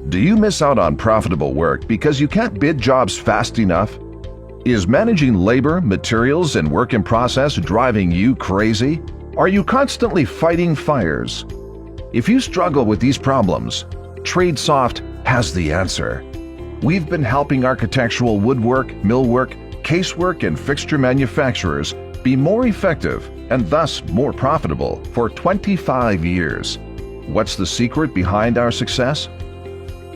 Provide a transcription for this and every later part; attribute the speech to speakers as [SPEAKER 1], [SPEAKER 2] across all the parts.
[SPEAKER 1] Do you miss out on profitable work because you can't bid jobs fast enough? Is managing labor, materials, and work in process driving you crazy? Are you constantly fighting fires? If you struggle with these problems, TradeSoft has the answer. We've been helping architectural woodwork, millwork, casework, and fixture manufacturers be more effective and thus more profitable for 25 years. What's the secret behind our success?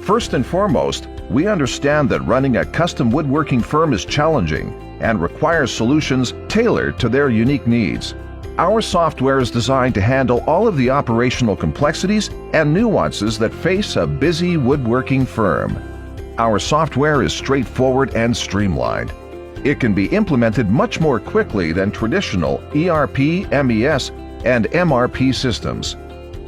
[SPEAKER 1] First and foremost, we understand that running a custom woodworking firm is challenging and requires solutions tailored to their unique needs. Our software is designed to handle all of the operational complexities and nuances that face a busy woodworking firm. Our software is straightforward and streamlined. It can be implemented much more quickly than traditional ERP, MES, and MRP systems.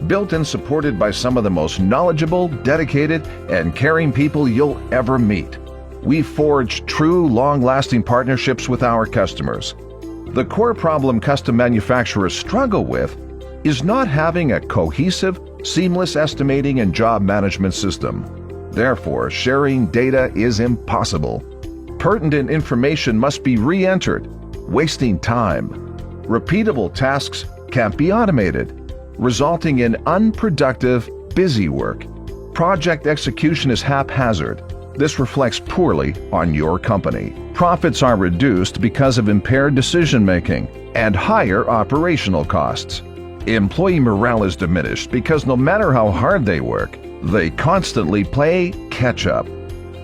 [SPEAKER 1] Built and supported by some of the most knowledgeable, dedicated, and caring people you'll ever meet. We forge true, long-lasting partnerships with our customers. The core problem custom manufacturers struggle with is not having a cohesive, seamless estimating and job management system. Therefore, sharing data is impossible. Pertinent information must be re-entered, wasting time. Repeatable tasks can't be automated, resulting in unproductive, busy work. Project execution is haphazard. This reflects poorly on your company. Profits are reduced because of impaired decision-making and higher operational costs. Employee morale is diminished because no matter how hard they work, they constantly play catch-up.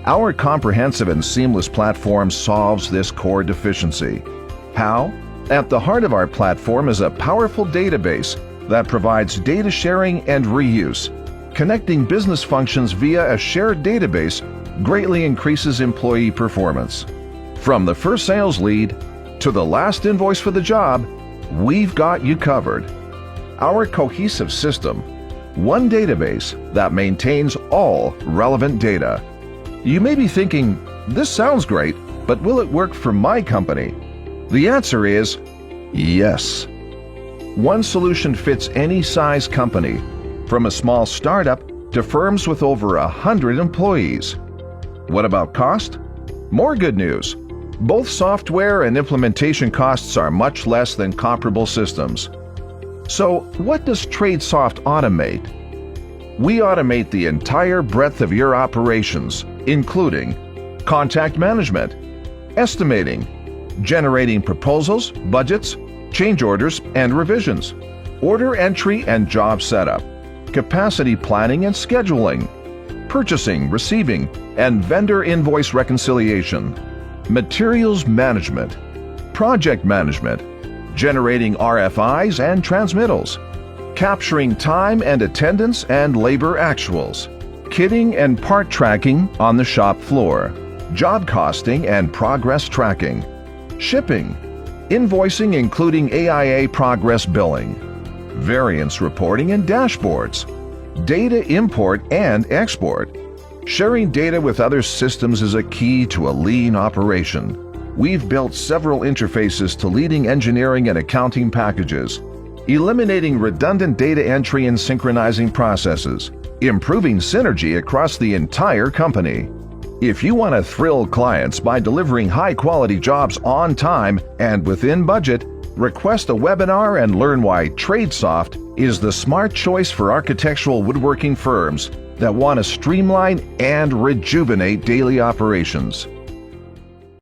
[SPEAKER 1] Our comprehensive and seamless platform solves this core deficiency. How? At the heart of our platform is a powerful database that provides data sharing and reuse. Connecting business functions via a shared database greatly increases employee performance. From the first sales lead to the last invoice for the job, we've got you covered. Our cohesive system, one database that maintains all relevant data. You may be thinking, this sounds great, but will it work for my company? The answer is yes. One solution fits any size company, from a small startup to firms with over 100 employees. What about cost? More good news. Both software and implementation costs are much less than comparable systems. So, what does TradeSoft automate? We automate the entire breadth of your operations, including contact management, estimating, generating proposals, budgets, change orders and revisions, order entry and job setup, capacity planning and scheduling, purchasing, receiving, and vendor invoice reconciliation, materials management, project management, generating RFIs and transmittals, capturing time and attendance and labor actuals, kitting and part tracking on the shop floor, job costing and progress tracking, shipping, invoicing including AIA progress billing, variance reporting and dashboards, data import and export. Sharing data with other systems is a key to a lean operation. We've built several interfaces to leading engineering and accounting packages, eliminating redundant data entry and synchronizing processes, improving synergy across the entire company. If you want to thrill clients by delivering high-quality jobs on time and within budget, request a webinar and learn why TradeSoft is the smart choice for architectural woodworking firms that want to streamline and rejuvenate daily operations.